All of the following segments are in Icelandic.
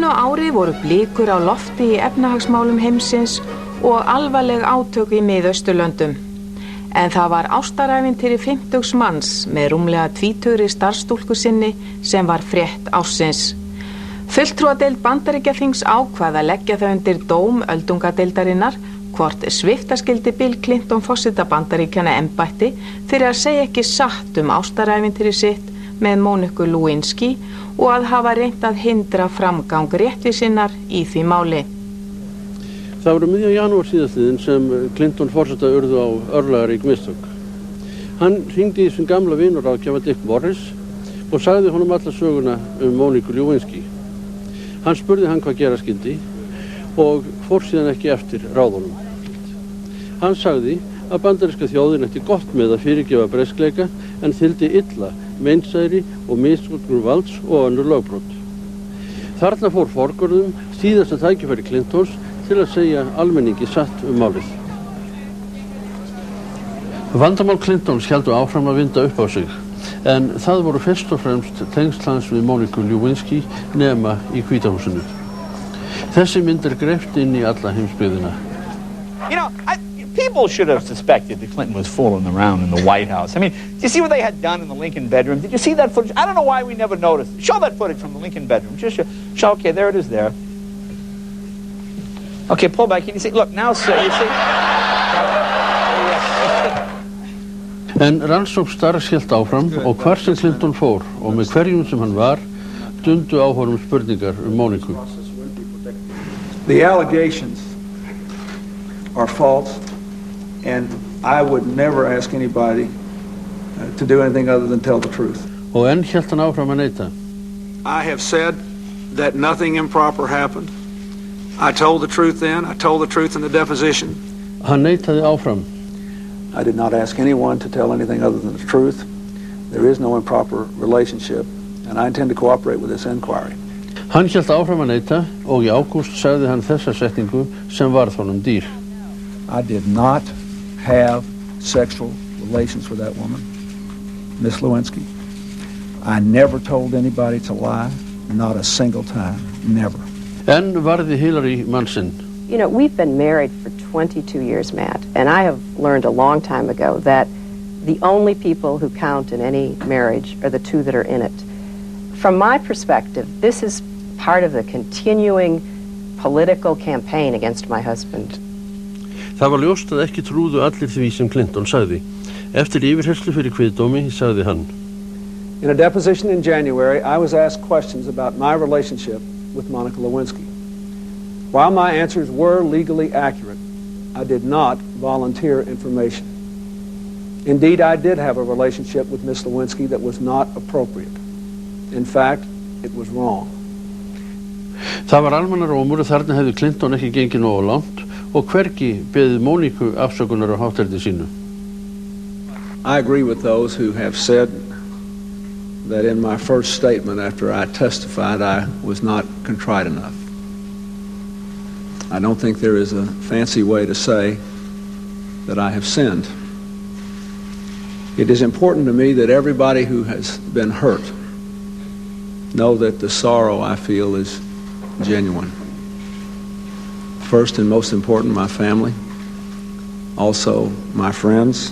liðnu ári voru blikur á lofti í efnahagsmálum heimsins og alvarleg átök í Miðausturlöndum. En það var ástarævintýri 50 manns með rúmlega 20 starfsstúlku sinni sem var frétt ársins. Fulltrúadeild Bandaríkjaþings ákvað að leggja það undir dóm öldungadeildarinnar hvort svipta skyldi Bill Clinton forseta Bandaríkjanna embætti fyrir að segja ekki satt ástarævintýri sitt með Moniku Lewinsky og að hafa reynt að hindra framgang réttvísinnar í því máli. Það voru miðjan janúar síðastliðinn sem Clinton forseta urðu á örlagarík mistök. Hann hringdi í sinn gamla vinur ráðgjafa Dick Morris og sagði honum alla söguna Moniku Lewinsky. Hann spurði hann hvað gera skyldi og fór síðan ekki eftir ráðunum. Hann sagði að bandaríska þjóðin ætti gott með að fyrirgefa breskleika en þyldi illa meinsæri og misnotkun valds og önnur lögbrot. Þarna fór forgörðum síðasta tækifæri Clintons til að segja almenningi satt málið. Vandamál Clintons héldu áfram að vinda upp á sig, en það voru fyrst og fremst tengsl hans við Moniku Lewinsky nema í Hvíta húsinu. Þessi mynd greipt inn í alla heimsbyggðina. People should have suspected that Clinton was fooling around in the White House. I mean, did you see what they had done in the Lincoln bedroom? Did you see that footage? I don't know why we never noticed. Show that footage from the Lincoln bedroom. Just show, okay, there it is there. Okay, pull back. Can you see? Look, now, sir, you see? En rannsókn starfs hélt áfram og hvar sem Clinton fór og með hverjum sem hann var, dundu á honum spurningar Moniku. The allegations are false. And I would never ask anybody to do anything other than tell the truth. Og enn hélt hann áfram að neita. I have said that nothing improper happened. I told the truth then. I told the truth in the deposition. Hann neitaði áfram. I did not ask anyone to tell anything other than the truth. There is no improper relationship, and I intend to cooperate with this inquiry. Hann hélt áfram að neita og í ágúst sagði hann þessa setningu sem varð honum dýr. I did not have sexual relations with that woman, Miss Lewinsky. I never told anybody to lie, not a single time, never. En varði Hillary Manson. You know, we've been married for 22 years, Matt, and I have learned a long time ago that the only people who count in any marriage are the two that are in it. From my perspective, this is part of the continuing political campaign against my husband. Það var ljóst að ekki trúðu allir því sem Clinton sagði. Eftir yfirheyrslu fyrir kviðdómi sagði hann. In a deposition in January, I was asked questions about my relationship with Monica Lewinsky. While my answers were legally accurate, I did not volunteer information. Indeed, I did have a relationship with Miss Lewinsky that was not appropriate. In fact, it was wrong. Það var almannarómur og þarna hefði Clinton ekki gengið nógu langt og hvergi beðið Moniku afsökunar á hátterni sínu. I agree with those who have said that in my first statement after I testified I was not contrite enough. I don't think there is a fancy way to say that I have sinned. It is important to me that everybody who has been hurt know that the sorrow I feel is genuine. First and most important, my family, also my friends,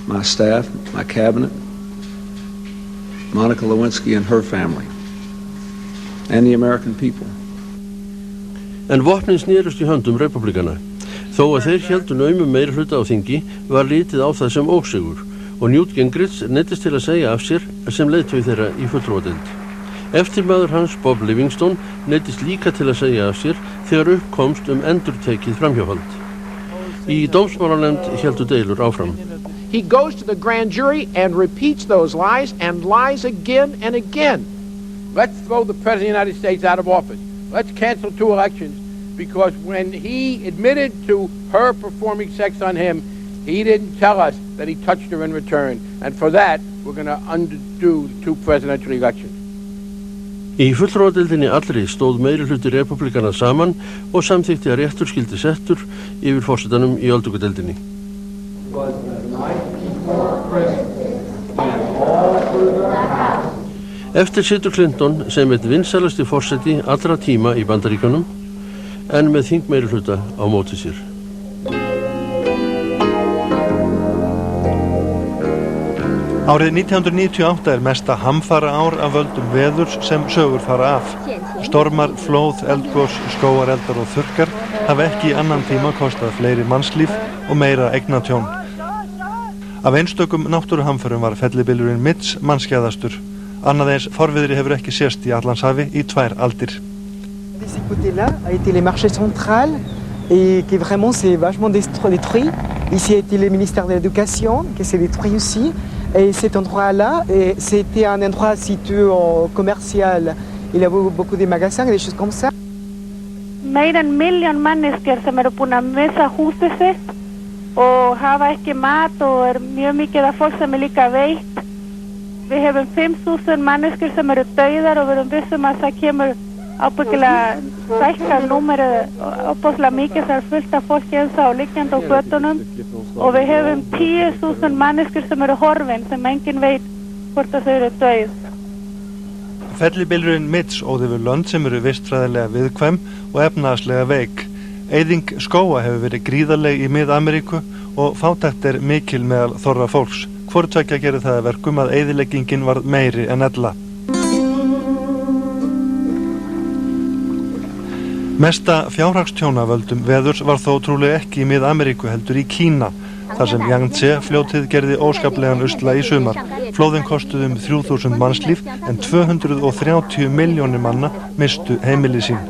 my staff, my cabinet, Monica Lewinsky and her family, and the American people. En vopnin snerust í höndum republikana. Þó að þeir héldu naumum meirihluta á þingi var litið á það sem ósigur og Newt Gingrich neyddist til að segja af sér sem leiðtogi þeirra í fulltrúadeild. Eftirmaður hans, Bob Livingstone, neyddist líka til að segja af sér þegar uppkomst endurtekið framhjáhald. Í dómsmálanefnd héldu deilur áfram. He goes to the grand jury and repeats those lies and lies again and again. Let's throw the President of the United States out of office. Let's cancel 2 elections because when he admitted to her performing sex on him, he didn't tell us that he touched her in return. And for that, we're going to undo 2 presidential elections. Í fulltrúadeildinni allri stóð meirihluti republikana saman og samþykkti að réttur skyldi settur yfir forsetanum í öldungadeildinni. Eftir situr Clinton sem einn vinsælasti forseti allra tíma í Bandaríkjunum en með þingmeirihluta á móti sér. Árið 1998 mesta hamfara ár af völdum veðurs sem sögur fara af. Stormar, flóð, eldgos, skógareldar og þurrkar hafa ekki í annan tíma kostað fleiri mannslíf og meira eignatjón. Af einstökum náttúruhamförum var fellibylurinn Mitch mannskæðastur. Annað eins forviðri hefur ekki sést í Atlantshafi í 2 aldir. De ce côté-là a été les marchés centrales et qui vraiment s'est vachement détruit. Ici a été le ministère de l'Éducation qui s'est détruit aussi. Et cet endroit-là, c'était un endroit situé commercial. Il y avait beaucoup de magasins et des choses comme ça. Meira en 1 milljón manneskjur sem eru búin að missa húsið sitt og hafa ekki mat og mjög mikið af fólk sem líka veikt. Við hefum 5.000 manneskjur sem eru dauðar og við erum vissum að það kemur ábyggilega stækkað númerið opaslega mikið þar fullt af fólki ennþá liggjandi á götunum og við hefum 10.000 manneskjur sem eru horfin sem enginn veit hvort að þau eru dauð. Fellibylurinn Mitch óð yfir lönd sem eru vistfræðilega viðkvæm og efnahagslega veik. Eyðing skóga hefur verið gríðarleg í Mið-Ameríku og fátækt mikil meðal þorra fólks. Hvort tveggja gerir það að verkum að eyðileggingin varð meiri en ella. Mesta fjárhagstjón af völdum veðurs var þó trúlega ekki í Mið-Ameríku heldur í Kína, þar sem Yangtze fljótið gerði óskaplegan usla í sumar. Flóðin kostuðu 3.000 mannslíf en 230 milljónir manna mistu heimili sín.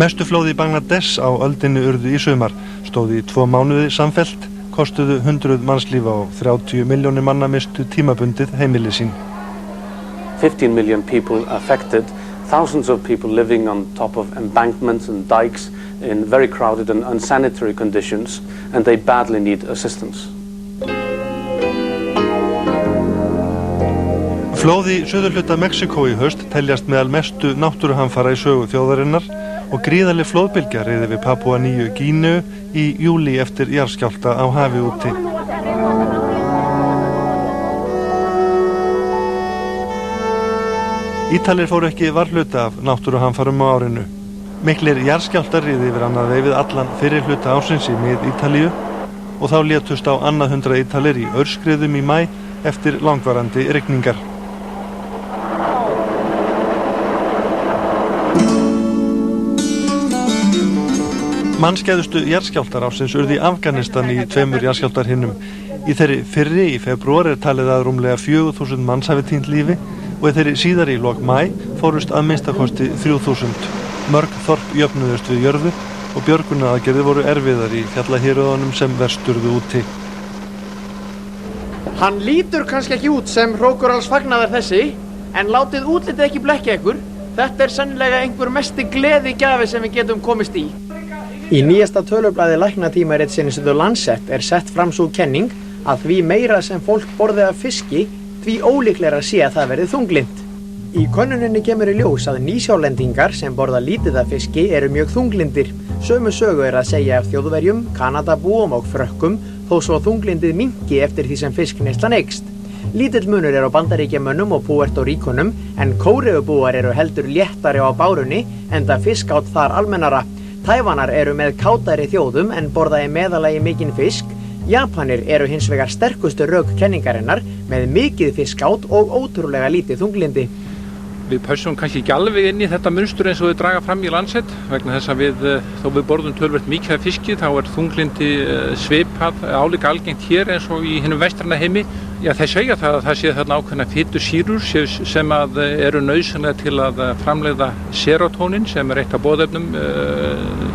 Mestu flóði í Bangladesh á öldinni urðu í sumar, stóði í 2 mánuði samfellt, kostuðu 100 mannslífa og 30 milljónir manna mistu tímabundið heimili sín. 15 million people affected, thousands of people living on top of embankments and dikes in very crowded and unsanitary conditions, and they badly need assistance. Flóð í suðurhluta Mexíkó í haust teljast meðal mestu náttúruhamfara í sögu þjóðarinnar og gríðarleg flóðbylgja riði við Papúa Nýju Gíneu í júlí eftir jarðskjálfta á hafi úti. Ítalir fóru ekki varhluta af náttúruhamfarum á árinu. Miklir jarðskjálftar riði yfir annað veifið allan fyrri hluta ársins í Mið-Ítalíu og þá létust á annað 100 Ítalir í aurskriðum í maí eftir langvarandi rigningar. Mannskæðustu jarðskjálftar ársins urðu í Afganistan í 2 jarðskjálftarhinnum. Í þeirri fyrri í febrúar talið að rúmlega 4.000 manns hafi týnt lífi og í þeirri síðari í lok maí fórust að minnstakosti 3.000. Mörg þorp jöfnuðust við jörðu og björgunaraðgerðir voru erfiðar í fjallahéröðunum sem verst urðu úti. Hann lítur kannski ekki út sem hrókur alls fagnaðar þessi, en látið útlitið ekki blekkja ykkur. Þetta sennilega einhver mesti gleðigjafi sem við getum komist í. Í nýjasta tölublaði læknatímaritsins The Lancet sett fram sú kenning að því meira sem fólk borði af fiski, því ólíklegra sé að það verði þunglynt. Í könnuninni kemur í ljós að nýsjálendingar sem borða lítið af fiski eru mjög þunglyndir. Sömu sögu að segja af Þjóðverjum, Kanadabúum og Frökkum, þó svo þunglyndið minnki eftir því sem fiskneyslan eykst. Lítill munur á Bandaríkjamönnum og Puerto Ríkonum, en Kóreubúar eru heldur léttari á bárunni, enda fiskát þar almennara. Tævanar eru með kátari þjóðum en borða í meðalagi mikinn fisk. Japanir eru hins vegar sterkustu rök kenningarinnar með mikið fiskát og ótrúlega lítið þunglyndi. Við pössum kannski ekki alveg inn í þetta munstur eins og við draga fram í Lancet vegna þess að þó við borðum töluvert mikið af fiski þá þunglyndi svipað álíka algengt hér eins og í hinum vestræna heimi. Já, þeir segja það að það sé þarna ákveðna fitusýrur sem eru nauðsynlega til að framleiða serótónín sem eitt af boðefnum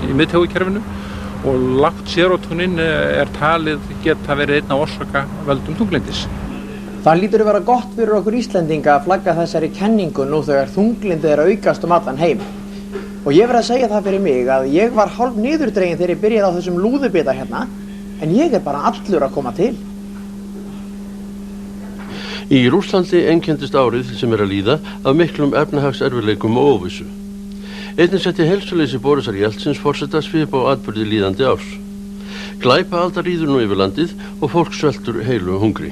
í miðtaugakerfinu og lágt serótónín talið geta verið einn af orsaka völdum þunglyndis. Það lítur að vera gott fyrir okkur Íslendinga að flagga þessari kenningu nú þegar þunglyndið aukast allan heim. Og ég verð að segja það fyrir mig að ég var hálf niðurdregin þegar ég byrjaði á þessum lúðubita hérna, en ég bara allur að koma til. Í Rússlandi einkenndist árið sem að líða af miklum efnahagserfiðleikum og óvissu. Einnig setti heilsuleysi Borisar Jeltsins forseta svip á atburði líðandi árs. Glæpaaldar ríður nú yfir landið og fólk sveltur heilu hungri.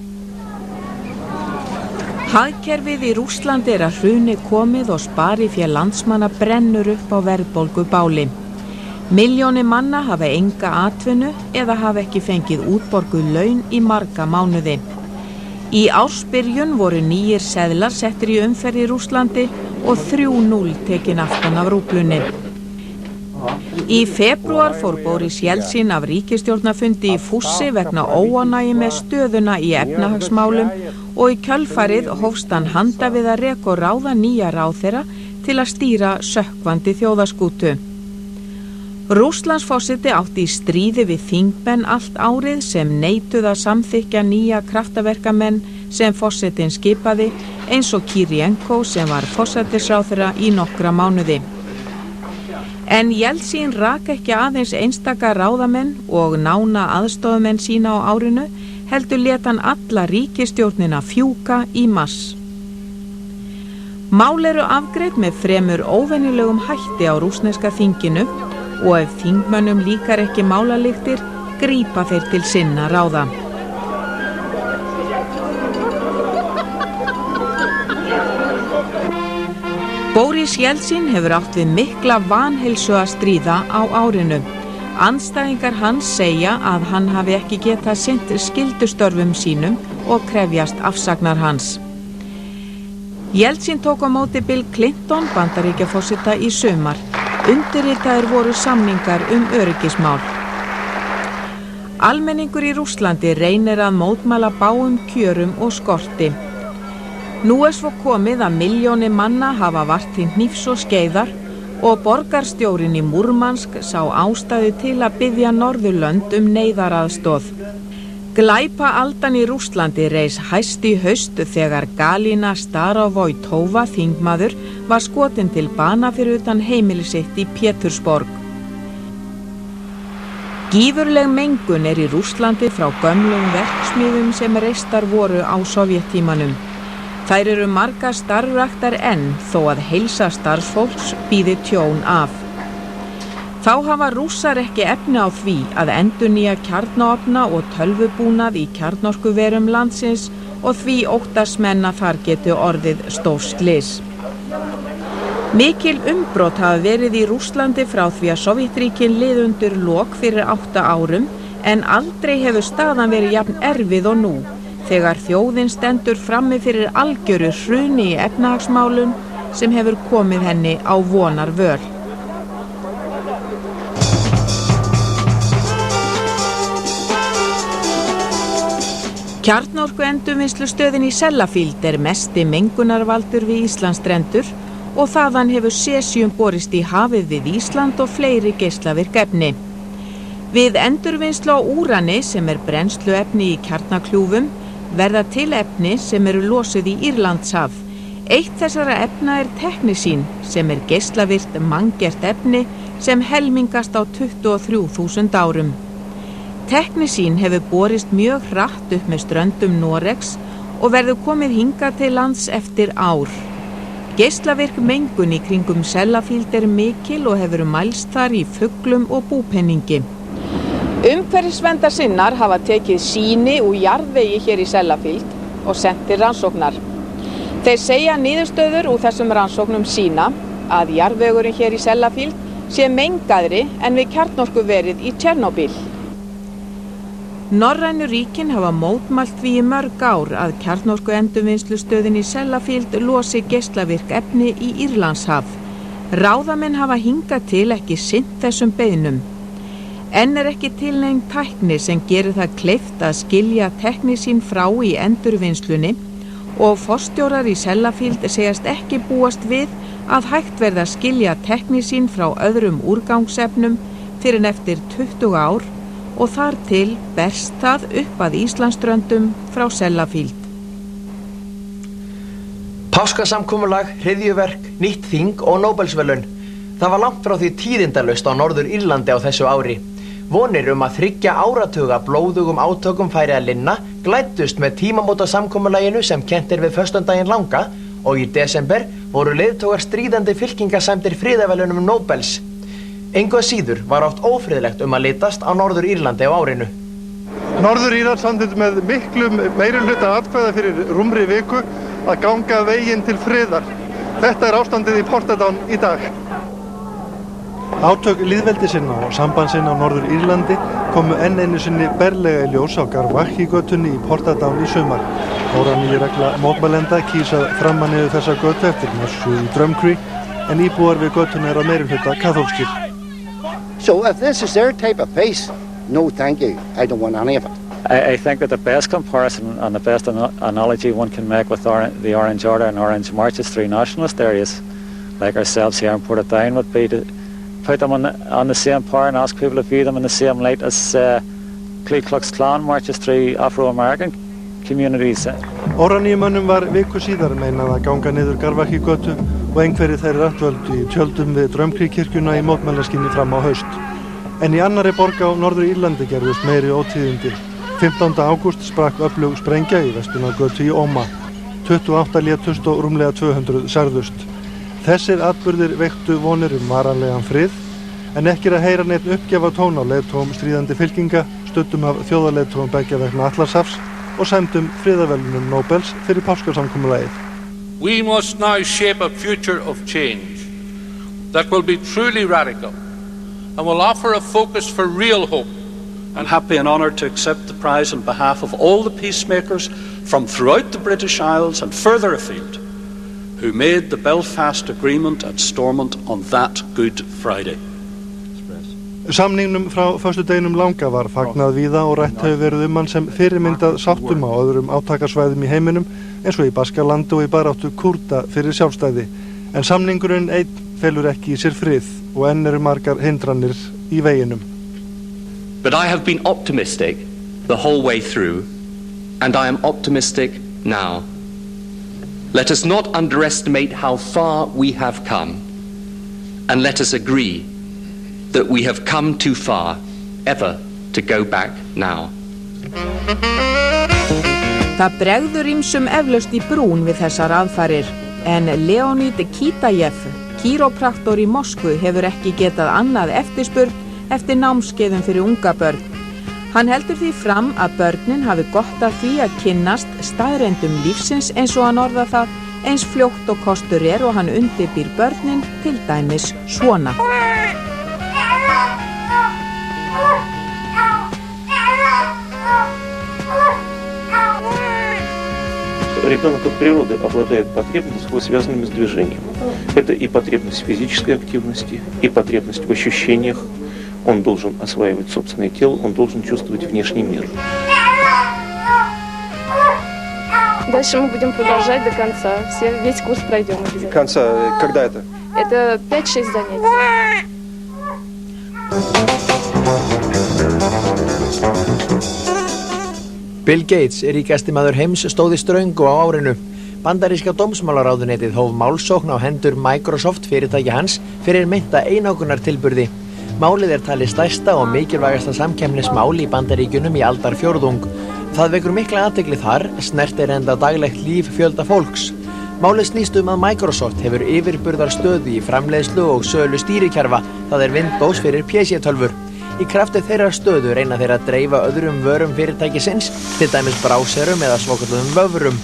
Hagkerfið í Rússlandi að hruni komið og sparifé landsmanna brennur upp á verðbólgubáli. Milljónir manna hafa enga atvinnu eða hafa ekki fengið útborguð laun í marga mánuði. Í ársbyrjun voru nýjir seðlar settir í umferð í Rússlandi og 3-0 tekin aftan af rúblunni. Í febrúar fór Boris Jeltsin af ríkisstjórnarfundi í fússi vegna óánægju með stöðuna í efnahagsmálum og í kjölfarið hófst hann handa við að reka og ráða nýja ráðherra til að stýra sökkvandi þjóðarskútu. Rússlandsforseti átti í stríði við þingmenn allt árið sem neituðu að samþykkja nýja kraftaverkamenn sem forsetinn skipaði eins og Kirienko sem var forsætisráðherra í nokkra mánuði. En Jeltsin rak ekki aðeins einstaka ráðamenn og nána aðstoðamenn sína á árinu, heldur lét hann alla ríkisstjórnina fjúka í mars. Mál eru afgreidd með fremur óvenjulegum hætti á rússneska þinginu og ef þingmönnum líkar ekki málalyktir, grípa þeir til sinna ráða. Boris Jeltsin hefur átt við mikla vanheilsu að stríða á árinu. Andstæðingar hans segja að hann hafi ekki getað sinnt skyldustörfum sínum og krefjast afsagnar hans. Jeltsin tók á móti Bill Clinton Bandaríkjaforseta í sumar. Undirritaðir voru samningar öryggismál. Almenningur í Rússlandi reynir að mótmæla bágum kjörum og skorti. Nú svo komið að milljónir manna hafa vart til hnífs og skeiðar og borgarstjórinn í Múrmansk sá ástæðu til að biðja Norðurlönd neyðaraðstoð. Glæpaaldan í Rússlandi reis hæst í haust þegar Galina Starovojtova þingmaður var skotin til bana fyrir utan heimili sitt í Pétursborg. Gífurleg mengun í Rússlandi frá gömlum verksmiðum sem reistar voru á Sovéttímanum. Þær eru margar starfræktar enn þó að heilsa starfsfólks bíði tjón af. Þá hafa Rússar ekki efni á því að endurnýja kjarnaofna og tölvubúnað í kjarnorkuverum landsins og því óttast menn að þar geti orðið stórslys. Mikil umbrot hafa verið í Rússlandi frá því að Sovétríkin liðu undir lok fyrir 8 árum en aldrei hefur staðan verið jafn erfið og nú. Þegar þjóðin stendur frammi fyrir algjöru hruni í efnahagsmálum sem hefur komið henni á vonar völ. Kjarnorkuendurvinnslustöðin í Sellafield mesti mengunarvaldur við Íslandsstrendur og þaðan hefur sesíum borist í hafið við Ísland og fleiri geislavirk efni. Við endurvinnslu á úrani sem brennsluefni í kjarnakljúfum verða til efni sem eru losuð í Írlandshaf. Eitt þessara efna teknísín sem geislavirkt manngert efni sem helmingast á 23.000 árum. Teknísín hefur borist mjög hratt upp með ströndum Noregs og verður komið hingað til lands eftir ár. Geislavirk mengun í kringum Sellafield mikil og hefur mælst þar í fuglum og búpeningi. Umhverfisverndarsinnar hafa tekið sýni úr jarðvegi hér í Sellafield og sent til rannsóknar. Þeir segja niðurstöður úr þessum rannsóknum sýna að jarðvegurinn hér í Sellafield sé mengaðri en við kjarnorkuverið í Tjernobyl. Norrænu ríkin hafa mótmælt því í mörg ár að kjarnorkuendurvinnslustöðin í Sellafield losi geislavirk efni í Írlandshaf. Ráðamenn hafa hingað til ekki sinnt þessum beiðnum. Enn ekki til nein tækni sem gerir það kleift að skilja teknísín frá í endurvinnslunni og forstjórar í Sellafield segjast ekki búast við að hægt verða að skilja teknísín frá öðrum úrgangsefnum fyrir eftir 20 ár og þar til berst það upp að Íslandsströndum frá Sellafield. Páskasamkomulag, hryðjuverk, nýtt þing og Nóbelsverðlaun. Það var langt frá því tíðindalaust á Norður Írlandi á þessu ári. Vonir að 3 áratuga blóðugum átökum færi að linna glæddust með tímamótasamkomulaginu sem kennt við föstudaginn langa og í desember voru leiðtogar stríðandi fylkinga sæmdir friðarverðlaunum Nóbels. Engu að síður var oft ófriðlegt að litast á Norður-Írlandi á árinu. Norður-Írar samþykktu með miklum meirihluta atkvæða fyrir rúmri viku að ganga veginn til friðar. Þetta ástandið í Portadown í dag. Átök lýðveldisins og sambandsins á Norður-Írlandi komu enn einu sinni berlega í ljós á Garvaghy-götunni í Portadown í sumar. Óraníuregla mótmælenda kýs að framma niður þessa götu eftir messu í Drumcree, en íbúar við götuna eru að meirihluta kaþólskir. So if this is their type of peace, no thank you, I don't want any of it. I think that the best comparison and the best analogy one can make with the Orange Order and Orange Marches through nationalist areas, like ourselves here in Portadown, would be to put them on the same par and ask people to view them in the same light as Ku Klux Klan marches through Afro-American communities. Óraníumönnum var viku síðar meinað að ganga niður Garvaghy-götu og einhverjir þeirra dvöldu í tjöldum við Drumcree-kirkjuna í mótmælaskyni fram á haust. En í annarri borg á Norður-Írlandi gerðust meiri ótíðindi. 15. ágúst sprakk öflug sprengja í Vestunargötu í Omagh. 28 létust og rúmlega 200 særðust. Þessir atburðir veiktu vonir varanlegan frið, en ekki að heyra neitt uppgefa tón á leiðtogum stríðandi fylkinga, studdum af þjóðarleiðtogum beggja vegna Atlantshafs og sæmdum friðarverðlaunum Nóbels fyrir páskasamkomulagið. We must now shape a future of change that will be truly radical and will offer a focus for real hope. I'm happy and honoured to accept the prize on behalf of all the peacemakers from throughout the British Isles and further afield who made the Belfast Agreement at Stormont on that Good Friday. Samningnum frá föstudeginum langa var fagnað víða og rætt hefur verið hann sem fyrirmyndað sáttum á öðrum átakasvæðum í heiminum eins og í Baskalandi og í baráttu Kúrda fyrir sjálfstæði. En samningurinn einn felur ekki í sér frið og enn eru margar hindranir í veginum. But I have been optimistic the whole way through, and I am optimistic now. Let us not underestimate how far we have come, and let us agree that we have come too far ever to go back now. Það bregður ýmsum eflaust í brún við þessar aðfarir, en Leonid Kitajev, kýrópraktor í Moskvu, hefur ekki getað annað eftirspurn eftir námskeiðum fyrir unga börn. Hann heldur því fram að börnin hafi gott af því að kynnast staðreyndum lífsins eins og hann orðar það, eins fljótt og kostur og hann undirbýr börnin til dæmis svona. Ребенок от природы обладает потребностями, связанными с движением. Это и потребность в физической активности, и потребность в ощущениях. Он должен осваивать собственное тело, он должен чувствовать внешний мир. Дальше мы будем продолжать до конца. Весь курс пройдем обязательно. До конца? Когда это? Это 5-6 занятий. Bill Gates, ríkasti maður heims, stóð í ströngu á árinu. Bandaríska dómsmálaráðuneytið hóf málsókn á hendur Microsoft fyrirtæki hans fyrir meinta einokunartilburði. Málið talið stærsta og mikilvægasta samkeppnismál í Bandaríkjunum í aldarfjórðung. Það vekur mikla athygli þar, snertir enda daglegt líf fjölda fólks. Málið snýst að Microsoft hefur yfirburðarstöðu í framleiðslu og sölu stýrikerfa, það Windows fyrir PC-tölvur. Í krafti þeirrar stöðu reyna þeir að dreifa öðrum vörum fyrirtækisins, til dæmis bráserum eða svokölluðum vöfrum.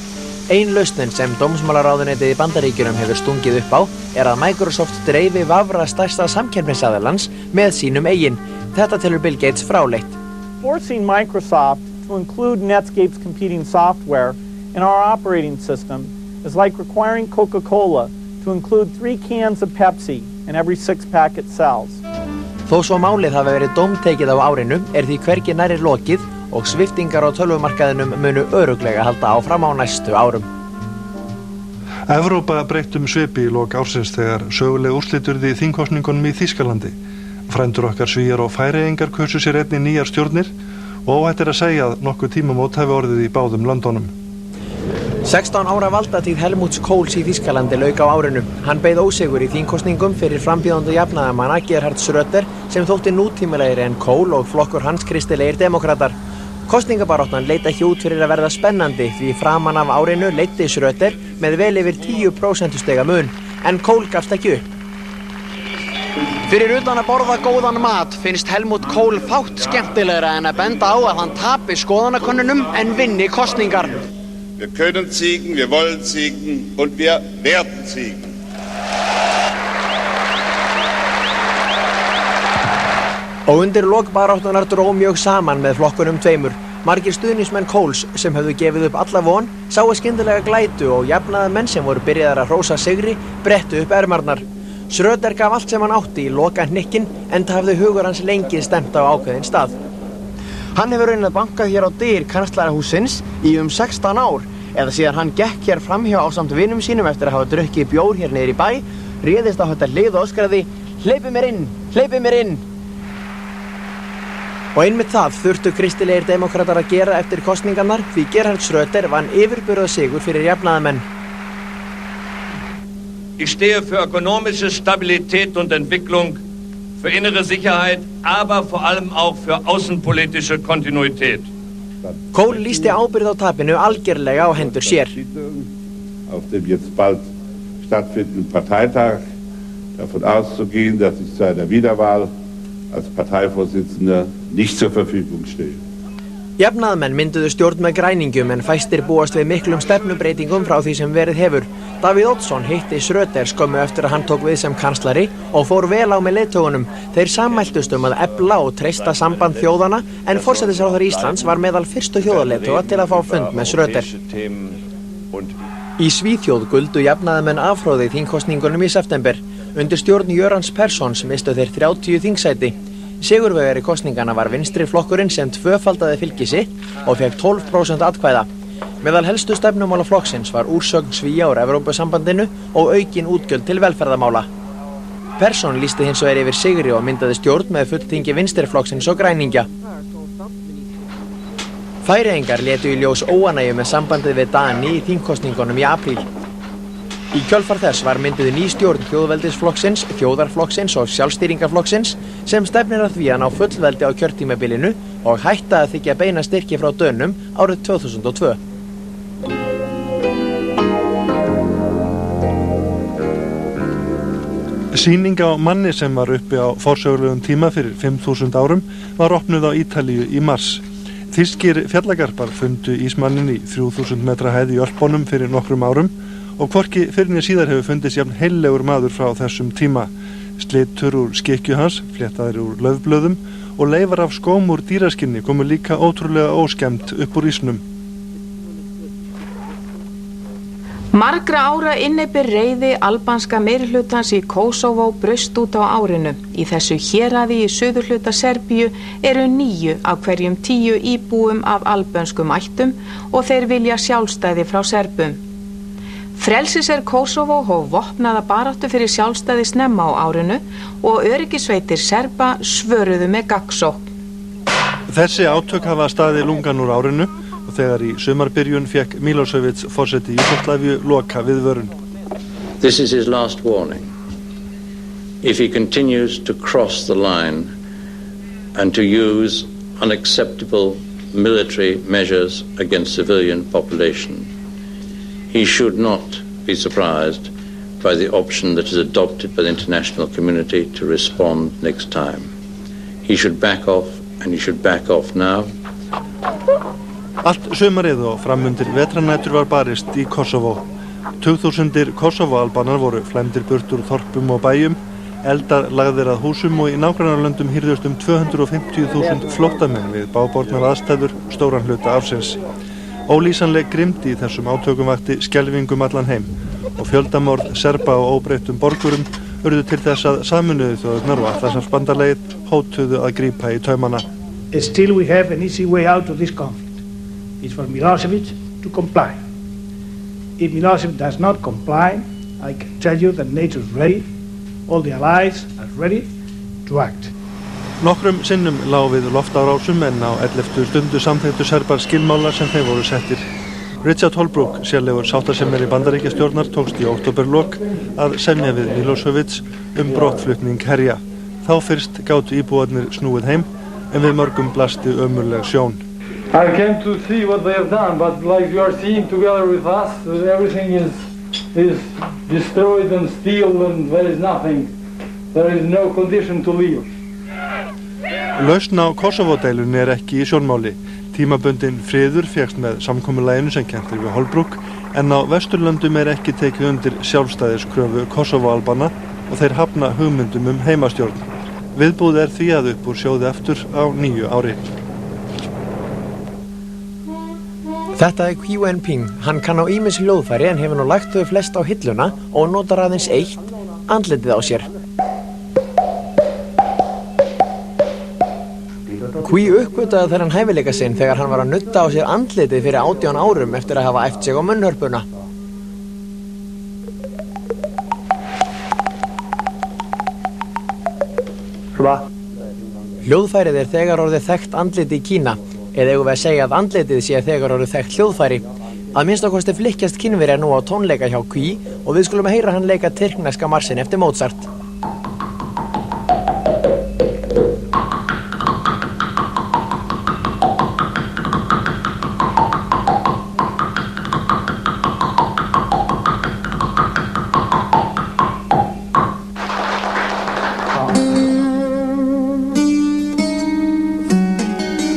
Ein lausnin sem dómsmálaráðuneytið í Bandaríkjunum hefur stungið upp á að Microsoft dreifi vafra stærsta samkeppnisaðilans með sínum eigin. Þetta telur Bill Gates fráleitt. Forcing Microsoft to include Netscape's competing software in our operating system is like requiring Coca-Cola to include 3 cans of Pepsi in every 6-pack it sells. Þó svo málið hafi verið dómtekið á árinu því hvergi nærri lokið og sviptingar á tölvumarkaðinum munu örugglega halda áfram á næstu árum. Evrópa breyttum svipi í lok ársins þegar söguleg úrslit urðu í þingkosningunum í Þýskalandi. Frændur okkar Svíar og Færeyingar kusu sér einnig nýjar stjórnir og óhætt að segja að nokkuð tímamót hafi orðið í báðum löndunum. 16 ára valdatíð Helmuts Kohls í Þýskalandi lauk á árinu. Hann beið ósigur í þingkosningum fyrir frambjóðanda jafnaðarmanna Gerhard Schröder sem þótti nútímalegri en Kohl og flokkur hans kristilegir demokratar. Kosningabaráttan leit ekki út fyrir að verða spennandi því framan af árinu leiddi Schröder með vel yfir 10% stiga mun, en Kohl gafst ekki upp. Fyrir utan að borða góðan mat finnst Helmut Kohl fátt skemmtilegra en að benda á að hann tapi skoðanakönnunum en vinni kosningar. Wir können siegen, wir wollen siegen und wir werden siegen. Og undir lokbaráttunar dró mjög saman með flokkunum tveimur. Margir stuðningsmenn Kohls sem höfðu gefið upp alla von sáu skyndilega glætu og jafnaðarmenn sem voru byrjaðir að hrósa sigri brettu upp ermarnar. Schröder gaf allt sem hann átti í lokahnykkin enda hafði hugur hans lengi stemt á ákveðinn stað. Hann hefur raunin að bankað hér á dyr kanslarahússins í 16 ár eða síðan hann gekk hér framhjá ásamt vinum sínum eftir að hafa drukkið bjór hér niður í bæ, réðist á þetta hlið og öskraði: "Hleypið mér inn, hleypið mér inn!" Og einmitt það þurftu kristilegir demókratar að gera eftir kosningarnar því Gerhard Schröder vann yfirburðasigur fyrir jafnaðarmenn. Ich stehe für ökonomische Stabilität und Entwicklung, für innere Sicherheit, aber vor allem auch für außenpolitische Kontinuität. Kohl lýsti ábyrgð á tapinu algerlega á hendur sér. Auf dem jetzt bald stattfindenden Parteitag davon auszugehen, dass ich zu einer Wiederwahl als Parteivorsitzender nicht zur Verfügung stehe. Jafnaðarmenn mynduðu stjórn með græningum en fæstir búast við miklum stefnubreytingum frá því sem verið hefur. Davíð Oddsson hitti Schröder skömmu eftir að hann tók við sem kanslari og fór vel á með leiðtogunum. Þeir sammæltust að efla og treysta samband þjóðana en forsætisráðherra Íslands var meðal fyrstu þjóðarleiðtoga til að fá fund með Schröder. Í Svíþjóð guldu jafnaðarmenn afhróði í þingkosningunum í september. Undir stjórn Jörans Perssons mistu þeir 30 þingsæti. Sigurvegari kosningana var vinstri flokkurinn sem tvöfaldaði fylgi sitt og fekk 12% atkvæða. Meðal helstu stefnumála flokksins var úrsögn Svía úr Evrópusambandinu og aukin útgjöld til velferðarmála. Persson lýsti hins vegar yfir sigri og myndaði stjórn með fulltingi vinstri flokksins og græningja. Færeyingar létu í ljós óánægju með sambandið við Dani í þingkosningunum í apríl. Í kjölfar þess var mynduð ný stjórn þjóðveldisflokksins, þjóðarflokksins og sjálfstýringarflokksins sem stefnir að því að ná fullveldi á kjörtímabilinu og hætta að þiggja beina styrki frá Dönum árið 2002. Sýning á manni sem var uppi á forsögulegum tíma fyrir 5000 árum var opnuð á Ítalíu í mars. Þýskir fjallagarpar fundu ísmannin í 3000 metra hæð í Ölpunum fyrir nokkrum árum og hvorki fyrr né síðar hefur fundist jafn heillegur maður frá þessum tíma. Slitur úr skikkju hans, fléttaðir úr laufblöðum og leifar af skóm úr dýraskinni komu líka ótrúlega óskemmt upp úr ísnum. Margra ára innibir reiði albanska meirihlutans í Kosovo braust út á árinu. Í þessu héraði í suðurhluta Serbíu eru 9 af hverjum 10 íbúum af albönskum ættum og þeir vilja sjálfstæði frá Serbum. Frelsisher Kosovo hóf vopnaða baráttu fyrir sjálfstæði snemma á árinu og öryggisveitir Serba svöruðu með gagnsókn. Þessi átök hafa staðið lungan úr árinu og þegar í sumarbyrjun fekk Milošević forseti Júgóslavíu loka viðvörun. This is his last warning. If he continues to cross the line and to use unacceptable military measures against civilian population, he should not be surprised by the option that is adopted by the international community to respond next time. He should back off, and he should back off now. Allt sumarið og framundir vetranætur var barist í Kosovo. 2000 Kosovo-albanar voru flæmdir burt úr þorpum og bæjum, eldar lagðir að húsum og í nágrannarlöndum hírðust 250.000 flóttamenn við bábornar aðstæður stóran hluta ársins. Ólýsanleg grimmd í þessum átökum vakti skelfingum allan heim og fjöldamorð Serba og óbreyttum borgurum urðu til þess að Sameinuðu þjóðirnar og Atlantshafsbandalagið hótuðu að grípa í taumana. Still we have an easy way out of this conflict. It's for Milošević to comply. If Milošević does not comply, I can tell you that NATO is ready, all the allies are ready to act. Nokkrum sinnum lá við loftárásum en á 11. stundu samþykktu Serbar skilmála sem þeim voru settir. Richard Holbrooke, sérlegur sáttasemjari Bandaríkjastjórnar, tókst í októberlok að semja við Milošević brottflutning herja. Þá fyrst gátu íbúarnir snúið heim en við mörgum blasti ömurleg sjón. I came to see what they have done, but like you are seeing together with us, everything is destroyed and steel and there is nothing There is no condition to leave. Lausn á Kosovo-deilunni ekki í sjónmáli. Tímabundinn friður fékkst með samkomulaginu sem kennt við Holbrooke, en á Vesturlöndum ekki tekið undir sjálfstæðiskröfu Kosovo-albana og þeir hafna hugmyndum heimastjórn. Viðbúð því að upp úr sjóði aftur á nýju ári. Þetta Qiu Wenping, hann kann á ýmis hljóðfæri en hefur nú lagt þau flest á hilluna og notar aðeins eitt, andlitið á sér. Qiu uppgötvaði þennan hæfileika sinn þegar hann var að nudda á sér andlitið fyrir 18 árum eftir að hafa æft sig á munnhörpuna. Hljóðfærið þegar orðið þekkt andliti í Kína, eða eigum við að segja að andlitið sé þegar orðið þekkt hljóðfæri. Að minnstakosti flykkjast Kínverjar nú á tónleika hjá Qiu og við skulum heyra hann leika tyrkneska marsinn eftir Mozart.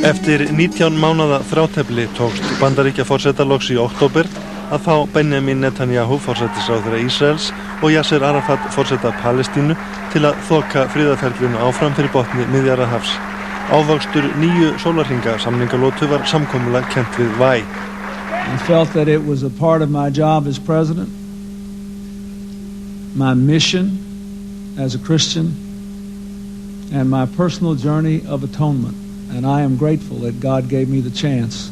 Eftir 19 mánaða þrátefli tókst Bandaríkjaforseta loks í október að fá Benjamin Netanyahu, forsætisráðherra Ísraels, og Yasser Arafat, forseta Palestínu, til að þoka friðarferlinu áfram fyrir botni Miðjarðarhafs. Ávöxtur 9 sólarhringa samningalótu var samkomulag kennt við Væ. I felt that it was a part of my job as president, my mission as a Christian, and my personal journey of atonement. And I am grateful that God gave me the chance.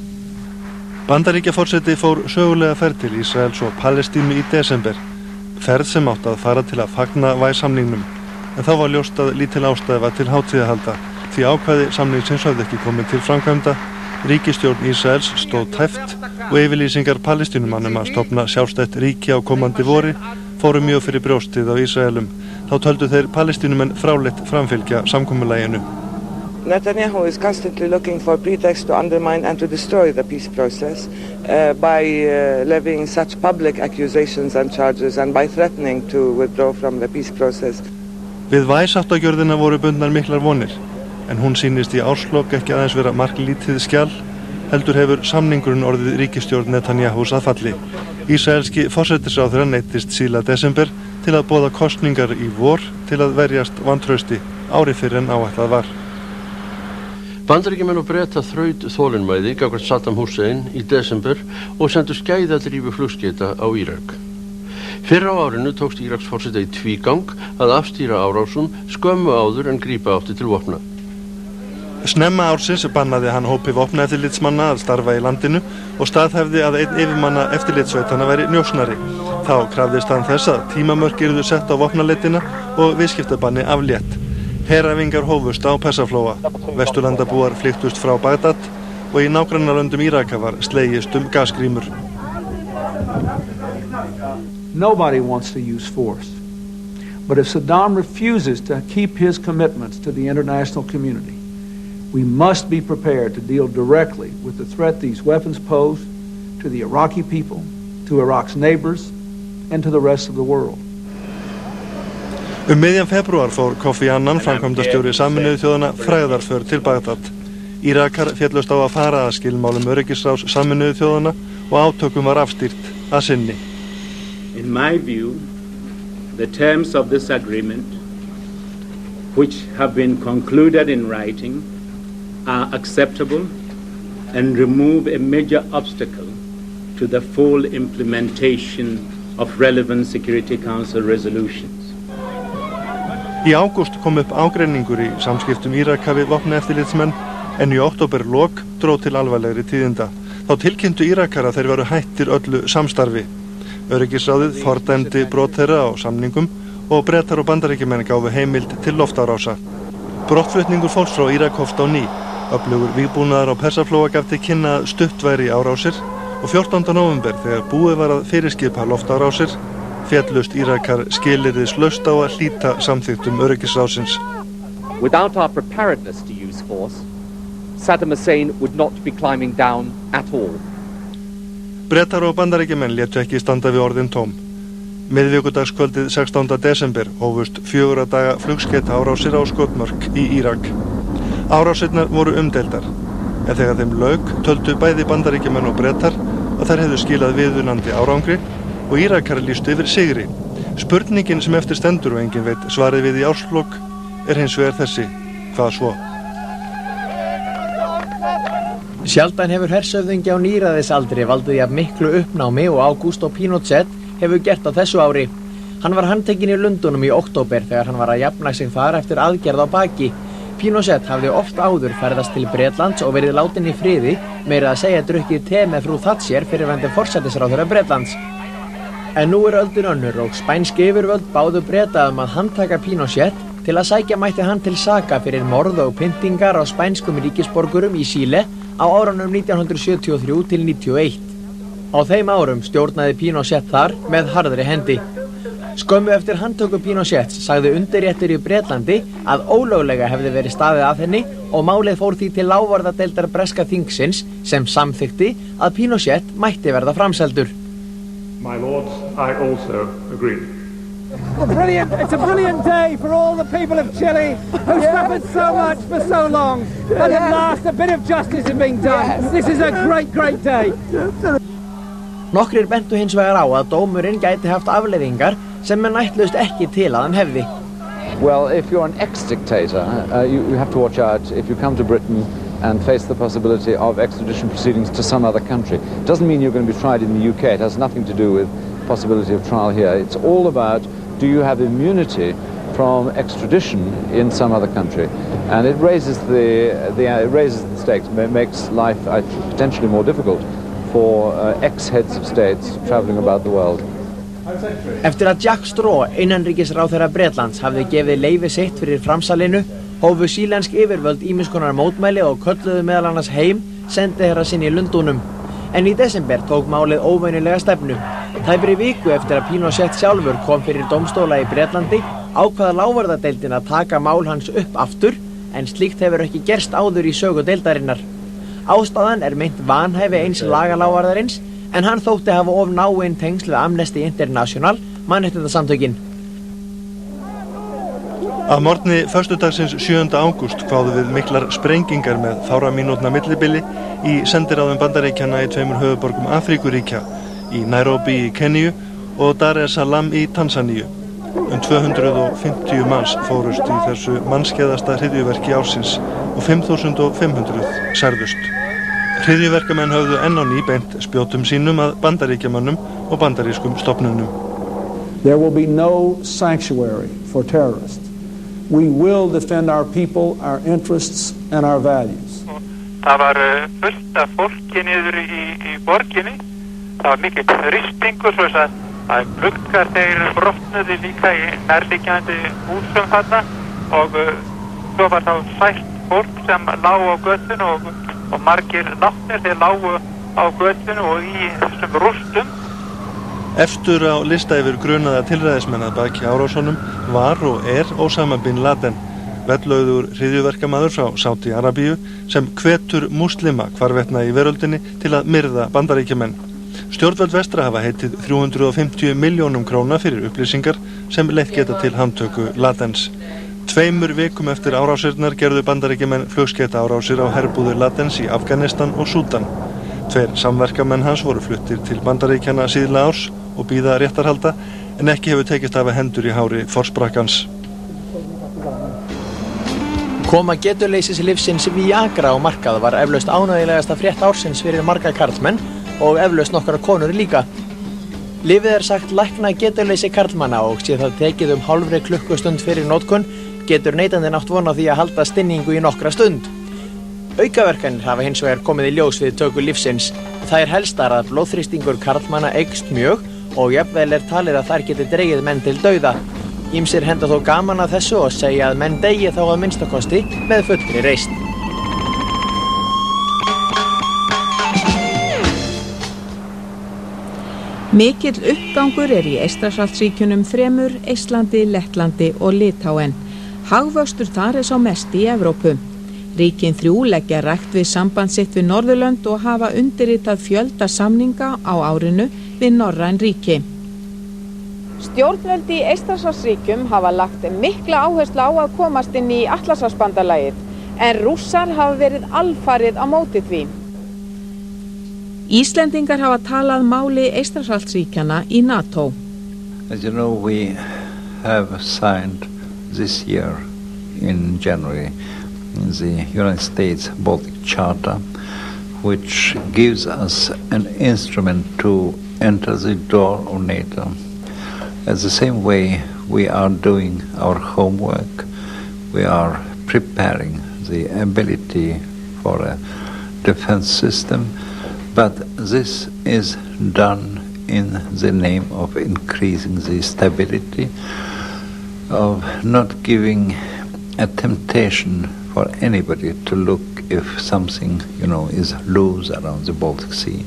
Bandaríkjaforseti fór sögulega ferð til Ísraels og Palestínu í desember, ferð sem átti að fara til að fagna Væ-samningnum, en þá var ljóst að lítil ástæða til hátíðahalda, því ákvæði samningsins höfðu ekki komið til framkvæmda, ríkisstjórn Ísraels stóð tæpt og yfirlýsingar Palestínumannum að stofna sjálfstætt ríki á komandi vori fóru mjög fyrir brjóstið á Ísraelum. Þá töldu þeir Palestínumenn fráleitt framfylgja samkomulaginu. Netanyahu is constantly looking for pretext to undermine and to destroy the peace process by levying such public accusations and charges and by threatening to withdraw from the peace process. Við Væ-sáttagjörðina voru bundnar miklar vonir, en hún sýnist í árslok ekki aðeins vera marklítið skjal, heldur hefur samningurinn orðið ríkisstjórn Netanyahus að falli. Ísraelski forsætisráðherra neyddist síðla desember til að boða kosningar í vor til að verjast vantrausti ári fyrr en áætlað var. Bandaríkjamenn og Bretar þraut þolinmæði gagnvart Saddam Hussein í desember og sendu skæðadrífu flugskeita á Írak. Fyrr á árinu tókst Íraks forseti í tvígang að afstýra árásum skömmu áður en grípa átti til vopna. Snemma ársins bannaði hann hópi vopnaeftirlitsmanna að starfa í landinu og staðhæfði að einn yfirmanna eftirlitssveitanna væri njósnari. Þá krafðist hann þess að tímamörk yrðu sett á vopnaleitina og viðskiptabanni aflétt. Heræfingar hófust á Persaflóa, Vesturlandabúar flykktust frá Bagdad og í nágrannalöndum Íraka var slegist gasgrímur. Nobody wants to use force. But if Saddam refuses to keep his commitments to the international community, we must be prepared to deal directly with the threat these weapons pose to the Iraqi people, to Iraq's neighbors, and to the rest of the world. Miðjan febrúar fór Kofi Annan, framkvæmdastjóri Sameinuðu þjóðanna, frægðarför til Bagdad. Írakar féllust á að fara að skilmálum öryggisráðs Sameinuðu þjóðanna og átökum var afstýrt að sinni. In my view, the terms of this agreement, which have been concluded in writing, are acceptable and remove a major obstacle to the full implementation of relevant Security Council resolutions. Í ágúst kom upp ágreiningur í samskiptum Íraka við vopnaeftirlitsmenn, en í októberlok dró til alvarlegri tíðinda. Þá tilkynntu Írakar að þeir veru hættir öllu samstarfi. Öryggisráðið fordæmdi brot þeirra á samningum og Bretar og Bandaríkjamenn gáfu heimild til loftárása. Brottflutningur fólks frá Írak hófst á ný. Öflugur vígbúnaðar á Persaflóa gaf til kynna að stutt væri í árásir og 14. nóvember þegar búið var að fyrirskipa loftárásir féllust Írakar skilyrðislaust á að hlíta samþykktum öryggisráðsins. Without our preparedness to use force, Saddam Hussein would not be climbing down at all. Bretar og Bandaríkjamenn létu ekki standa við orðin tóm. Miðvikudagskvöldið 16. desember hófust 4 daga flugskeitaárásir á skotmörk í Írak. Árásirnar voru umdeildar, en þegar þeim lauk töldu bæði Bandaríkjamenn og Bretar að þær hefðu skilað viðunandi árangri og Írakar lýstu yfir sigri. Spurningin sem eftir stendur og enginn veit svarið við í árslok hins vegar þessi: hvað svo? Sjaldan hefur hershöfðingi á níræðisaldri valdið jafn miklu uppnámi og Augusto Pinochet hefur gert á þessu ári. Hann var handtekinn í Lundúnum í október þegar hann var að jafna sig þar eftir aðgerð á baki. Pinochet hafði oft áður ferðast til Bretlands og verið látinn í friði, meira að segja drukkið te með frú Thatcher fyrrverandi forsætisráðherra Bretlands. En nú öldin önnur og spænsk yfirvöld báðu Breta að handtaka Pinochet til að sækja mætti hann til saka fyrir morð og pyntingar á spænskum ríkisborgurum í Chile á árunum 1973 til 91. Á þeim árum stjórnaði Pinochet þar með harðri hendi. Skömmu eftir handtöku Pinochets sagði undirréttur í Bretlandi að ólöglega hefði verið staðið að henni og málið fór því til lágvarðadeildar breska þingsins sem samþykkti að Pinochet mætti verða framseldur. My lords, I also agree. It's a brilliant day for all the people of Chile who suffered so much for so long. But at last a bit of justice is being done. This is a great day. Nokkrir bentu hins vegar á að dómurinn gæti haft afleiðingar sem menn ætluðust ekki til að hann hefði. Well, if you're an ex-dictator, you have to watch out if you come to Britain and face the possibility of extradition proceedings to some other country. It doesn't mean you're going to be tried in the UK. It has nothing to do with the possibility of trial here. It's all about, do you have immunity from extradition in some other country? And it raises the stakes, makes life potentially more difficult for ex-heads of states traveling about the world. Eftir að Jack Straw, innanríkisráðherra Bretlands, hafði gefið leyfi sitt fyrir framsalinu, hófu sýlensk yfirvöld ýmiss konar mótmæli og kölluðu meðal annars heim sendiherra sinn í Lundúnum. En í desember tók málið óvenjulega stefnu. Tæpri viku eftir að Pinochet sjálfur kom fyrir dómstóla í Bretlandi ákvað lágvarðadeildin að taka mál hans upp aftur, en slíkt hefur ekki gerst áður í sögu deildarinnar. Ástæðan meint vanhæfi eins lagalávarðarins, en hann þótti hafa of náin tengsl við Amnesty International, mannréttindasamtökin. Að morgni föstudagsins 7. ágúst kváðu við miklar sprengingar með fárra mínútna millibili í sendiráðum Bandaríkjanna í 2 höfuðborgum Afríkuríkja, í Nairobi í Keníu og Dar es Salaam í Tansaníu. 250 manns fórust í þessu mannskæðasta hryðjuverki ársins og 5.500 særðust. Hryðjuverkamenn höfðu enn á ný beint spjótum sínum að Bandaríkjamönnum og bandarískum stofnunum. There will be no sanctuary for terrorists. We will defend our people, our interests and our values. Það var fullt af fólki niður í borginni. Það var mikill þrýstingur svo að gluggar þeir brotnuðu líka í nærliggjandi húsum þarna og svo var þá sært fólk sem lágu á götunni og margir látnir þeir lágu á götunni og í þessum rústum. Efstur á lista yfir grunaða tilræðismenn að baki árásunum var og Osama bin Laden, vellauður hryðjuverkamaður frá Sádi-Arabíu sem hvetur múslima hvarvetna í veröldinni til að myrða Bandaríkjamenn. Stjórnvöld vestra hafa heitið 350 milljónum króna fyrir upplýsingar sem leitt geta til handtöku Ladens. 2 vikum eftir árásirnar gerðu Bandaríkjamenn flugskeytaárásir á herbúðir Ladens í Afganistan og Súdan. 2 samverkamenn hans voru fluttir til Bandaríkjanna síðla árs og bíða réttarhalda, en ekki hefur tekist að hafa hendur í hári forsprakans. Koma getuleysislyfsins Viagra á markað var eflaust ánægjulegasta frétt ársins fyrir marga karlmenn og eflaust nokkrar konur líka. Lyfið sagt lækna getuleysi karlmanna og sé það tekið hálfri klukkustund fyrir notkun, getur neytandinn átt von á því að halda stinningu í nokkra stund. Aukaverkanir hafa hins vegar komið í ljós við töku lyfsins. Það helstar að blóðþrýstingur karlmanna eykst mjög og jafnvel talið að þær geti dregið menn til dauða. Ýmsir henda þó gaman að þessu og segja að menn deyji þá að minnstakosti með fullri reisn. Mikill uppgangur í Eystrasaltsríkjunum 3, Eistlandi, Lettlandi og Litáen. Hagvöxtur þar sá mest í Evrópu. Ríkin 3 leggja rækt við samband sitt við Norðurlönd og hafa undirritað fjölda samninga á árinu við norræn ríki. Stjórnvöld í Eystrasaltsríkjum hafa lagt mikla áherslu á að komast inn í Atlantshafsbandalagið, en Rússar hafa verið alfarið á móti því. Íslendingar hafa talað máli Eystrasaltsríkjanna í NATO. As you know, we have signed this year in January the United States Baltic Charter, which gives us an instrument to enter the door of NATO. At the same way, we are doing our homework. We are preparing the ability for a defense system, but this is done in the name of increasing the stability, of not giving a temptation for anybody to look if something, is loose around the Baltic Sea.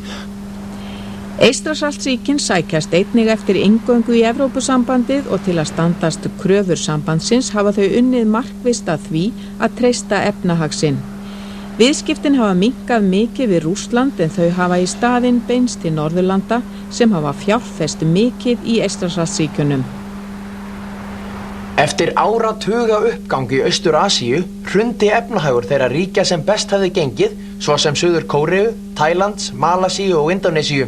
Eystrasaltsríkin sækjast einnig eftir inngöngu í Evrópusambandið og til að standast kröfur sambandsins hafa þau unnið markvisst að því að treysta efnahag sinn. Viðskiptin hafa minnkað mikið við Rússland en þau hafa í staðinn beinst til Norðurlanda sem hafa fjárfest mikið í Eystrasaltsríkjunum. Eftir áratuga uppgang í Austur-Asíu hrundi efnahagur þeirra ríkja sem best hafði gengið, svo sem Suður-Kóreu, Tælands, Malasíu og Indónesíu.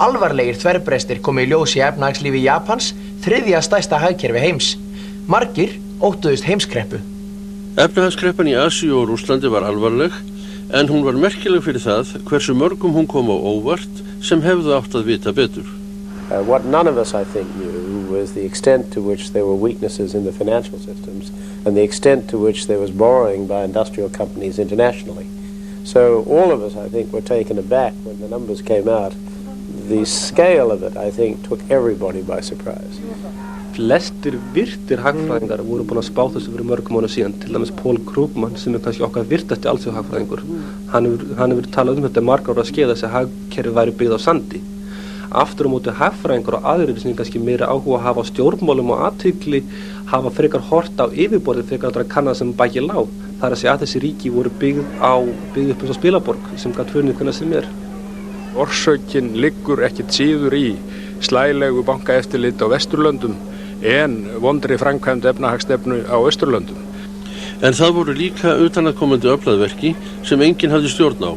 Alvarlegir þverbrestir komu í ljós í efnahagslífi Japans, þriðja stærsta hagkerfi heims. Margir óttuðust heimskreppu. Efnahagskreppan í Asíu og Rússlandi var alvarleg, en hún var merkileg fyrir það hversu mörgum hún kom á óvart sem hefðu átt að vita betur. What none of us, I think, knew was the extent to which there were weaknesses in the financial systems and the extent to which there was borrowing by industrial companies internationally. So all of us, I think, were taken aback when the numbers came out. The scale of it, I think, took everybody by surprise. Flestir virtir hagfræðingar voru búin að spá þessu fyrir mörgum mánuðum síðan, til dæmis Paul Krugman sem kannski okkar virtasti alþjóðahagfræðingur. Hann hefur talað þetta margar ára skeið þessi hagkerfi væri byggð á sandi. Aftur á móti hagfræðingar og aðrir sem kannski meira áhuga að hafa á stjórnmálum og athygli hafa frekar hort á yfirborðið frekar að kanna sem baki lág. Það er að segja að þessi ríki voru byggð upp eins og spilaborg sem gat hrunið hvenær sem er. Orsökin liggur ekkert síður í slælegu bankaeftirliti á Vesturlöndum en vondri framkvæmd efnahagsstefnu á Austurlöndum. En það voru líka utanaðkomandi öflaðverki sem enginn hafði stjórn á.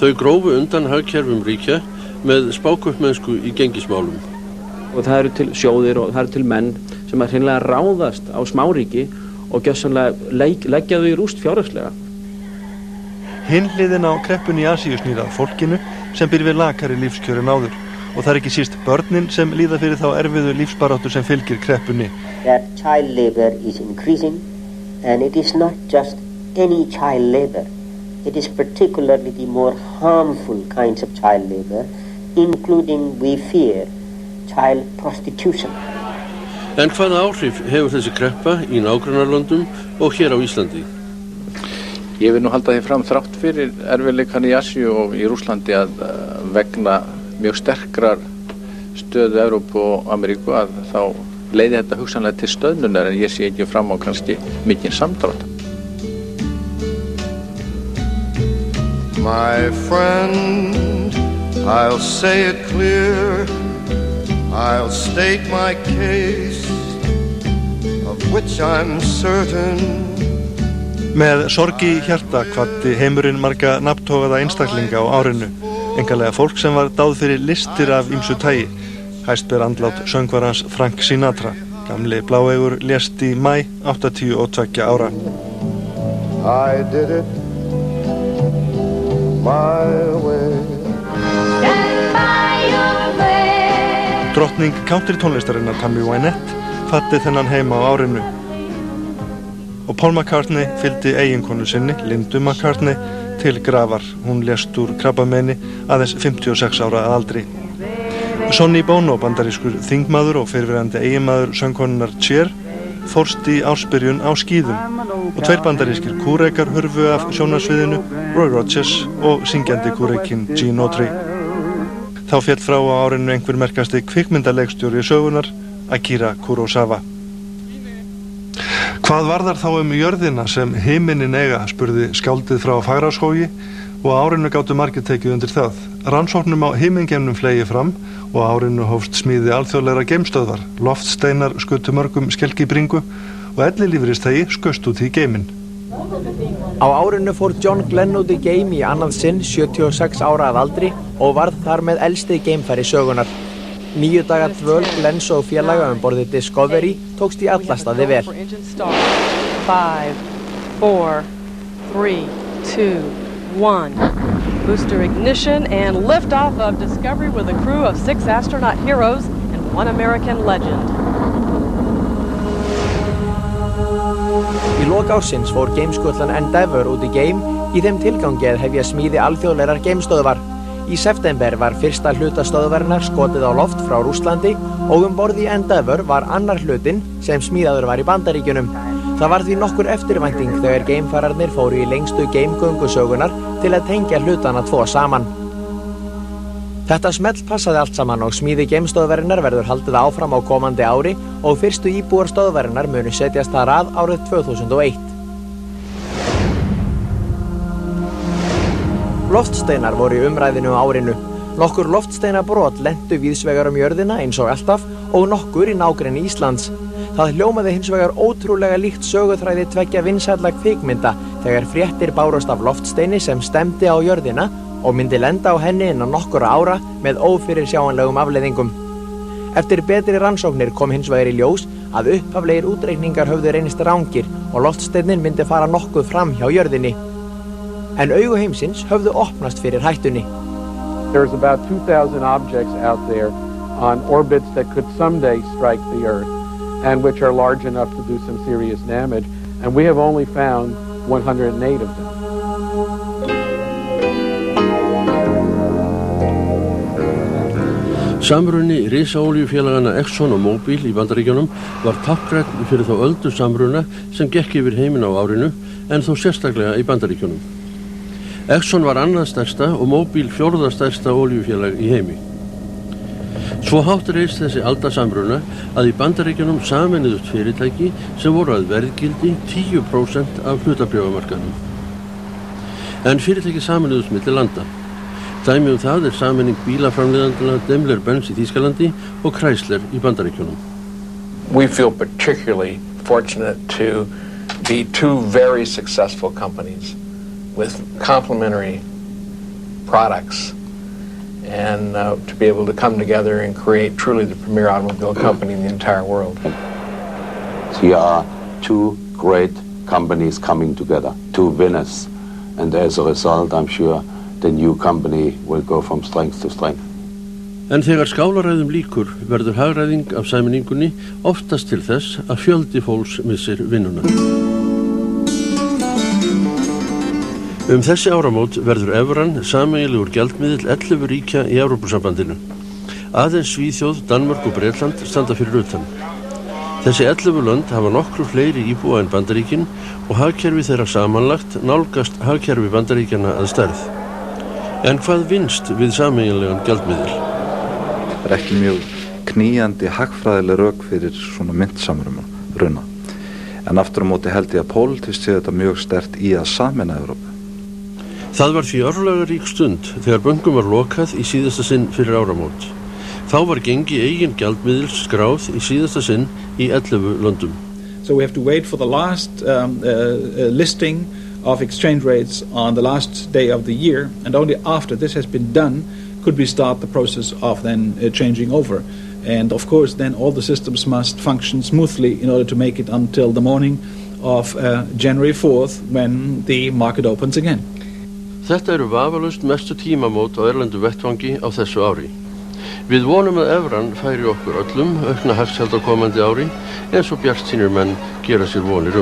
Þau grófu undan hagkerfum ríkja með spákaupmennsku í gengismálum. Og það eru til sjóðir og það eru til menn sem að hreinlega ráðast á smáríki og gjörsamlega leggja þau í rúst fjárhagslega. Hinn hliðin á kreppunni í Asíu snýr að fólkinu sem býr við lakari lífskjör en áður og það er ekki síst börnin sem líða fyrir þá erfiðu lífsbaráttu sem fylgir kreppunni. That child labor is increasing and it is not just any child labor. It is particularly the more harmful kinds of child labor, including, we fear, child prostitution. En hvaða áhrif hefur þessi kreppa í nágrannarlöndum og hér á Íslandi? Ég vil nú halda því fram þrátt fyrir erfiðleikann í Asíu og í Rússlandi að vegna mjög sterkrar stöðu Evrópu og Ameríku að þá leiði þetta hugsanlega til stöðnunar en ég sé ekki fram á kannski mikinn samdrátt. My friend, I'll say it clear, I'll state my case, of which I'm certain. Með sorgi í hjarta hvatti heimurinn marga nafntogaða einstaklinga á árinu, einkanlega fólk sem var dáð fyrir listir af ýmsu tagi. Hæst ber andlát söngvarans Frank Sinatra. Gamli bláeygur lést í maí 82 ára. I did it my way. Drottning country tónlistarinnar Tammy Wynette fatti þennan heima á árinu. Og Paul McCartney fylgdi eiginkonu sinni, Lindu McCartney, til grafar. Hún lést úr krabbameini aðeins 56 ára að aldri. Sonny Bono, bandarískur þingmaður og fyrrverandi eiginmaður söngkonunnar Cher, fórst í ársbyrjun á skíðum og tveir bandarískir kúrekar hurfu af sjónarsviðinu, Roy Rogers og syngjandi kúrekinn Gene Autry. Þá féll frá á árinu einhver merkasti kvikmyndaleikstjóri sögunar, Akira Kurosawa. Hvað varðar þá jörðina sem himinin eiga, spurði skáldið frá Fagraskógi og á árinu gátu margir tekið undir það. Rannsóknum á himingeimnum flegi fram og á árinu hófst smíði alþjóðlegra geimstöðvar. Loftsteinar skutu mörgum skelk í bringu og ellilífeyristagi skaust út í geiminn. Á árinu fór John Glenn út í geim í annað sinn 76 ára að aldri og varð þar með elsti geimfari sögunar. 9 daga dvöl Glenns og félaga borði Discovery tókst í alla staði vel. 5, 4, 3, 2, 1. Booster ignition and liftoff of Discovery with a crew of 6 astronaut heroes and 1 American legend. Í lok ársins fór geimskutlan Endeavour út í geim í þeim tilgangi að hefja smíði alþjóðlegrar geimstöðvar. Í september var fyrsta hluta stöðvarinnar skotið á loft frá Rússlandi og borð í Endeavour var annar hlutinn sem smíðaður var í Bandaríkjunum. Það var því nokkur eftirvænting þegar geimfararnir fóru í lengstu geimgöngusögunar til að tengja hlutana 2 saman. Þetta smell passaði allt saman og smíði geimstöðvarinnar verður haldið áfram á komandi ári og fyrstu íbúar stöðvarinnar munu setjast þar að árið 2001. Loftsteinar voru í umræðinu á árinu. Nokkur loftsteinabrot lentu víðsvegar jörðina eins og alltaf og nokkur í nágrenni Íslands. Það hljómaði hins vegar ótrúlega líkt söguþræði tveggja vinsælla kvikmynda þegar fréttir bárust af loftsteini sem stemdi á jörðina og myndi lenda á henni innan nokkurra ára með ófyrirsjáanlegum afleiðingum. Eftir betri rannsóknir kom hins vegar í ljós að upphaflegir útreikningar höfðu reynst rangir og loftsteinin myndi fara nokkuð fram hjá jörðinni. En augu heimsins höfðu opnast fyrir hættunni. There's about 2,000 objects out there on orbits that could someday strike the Earth and which are large enough to do some serious damage, and we have only found 108 of them. Samruni risaolíufélagana Exxon og Mobil í Bandaríkjunum var táknrænn fyrir þá öldu samruna sem gekk yfir heiminn á árinu en þó sérstaklega í Bandaríkjunum. Exxon var annað stærsta og Mobil 4. stærsta olíufélag í heimi. Svo hátt reist þessi aldasamruna að í Bandaríkjunum sameinuðust fyrirtæki sem voru að verðgildi 10% af hlutabréfamarkaðnum. En fyrirtæki sameinuðust milli landa. Dæmi það sameining bílaframleiðandana Daimler-Benz í Þýskalandi og Chrysler í Bandaríkjunum. We feel particularly fortunate to be 2 very successful companies with complementary products and to be able to come together and create truly the premier automobile company in the entire world. Here are 2 great companies coming together, 2 winners, and as a result I'm sure the new company will go from strength to strength. En þegar skálaræðum lýkur verður hagræðing af sameiningunni oftast til þess að fjöldi fólks missir vinnuna. Þessi áramót verður evran sameiginlegur gjaldmiðill 11 ríkja í Evrópusambandinu. Aðeins Svíþjóð, Danmörk og Bretland standa fyrir utan. Þessi 11 lönd hafa nokkru fleiri íbúa en Bandaríkin og hagkerfi þeirra samanlagt nálgast hagkerfi Bandaríkjanna að stærð. En hvað vinnst við sameiginlegan gjaldmiðil? Það ekki mjög knýjandi hagfræðileg rök fyrir svona myntsamruna. En aftur á móti held ég að pólitískt sé þetta mjög sterkt í að sameina Evrópu. Það var því örlagarík stund þegar böngum var lokað í síðasta sinn fyrir áramót. Þá var gengi eigin gjaldmiðils skráð í síðasta sinn í 11 löndum. So we have to wait for the last listing of exchange rates on the last day of the year, and only after this has been done could we start the process of then changing over. And of course then all the systems must function smoothly in order to make it until the morning of January 4th when the market opens again. Þetta eru vafalaust mestu tímamót á erlendu vettvangi á þessu ári. Við vonum að evran færi okkur öllum aukna hagsæld á komandi ári eins og bjartsýnir menn gera sér vonir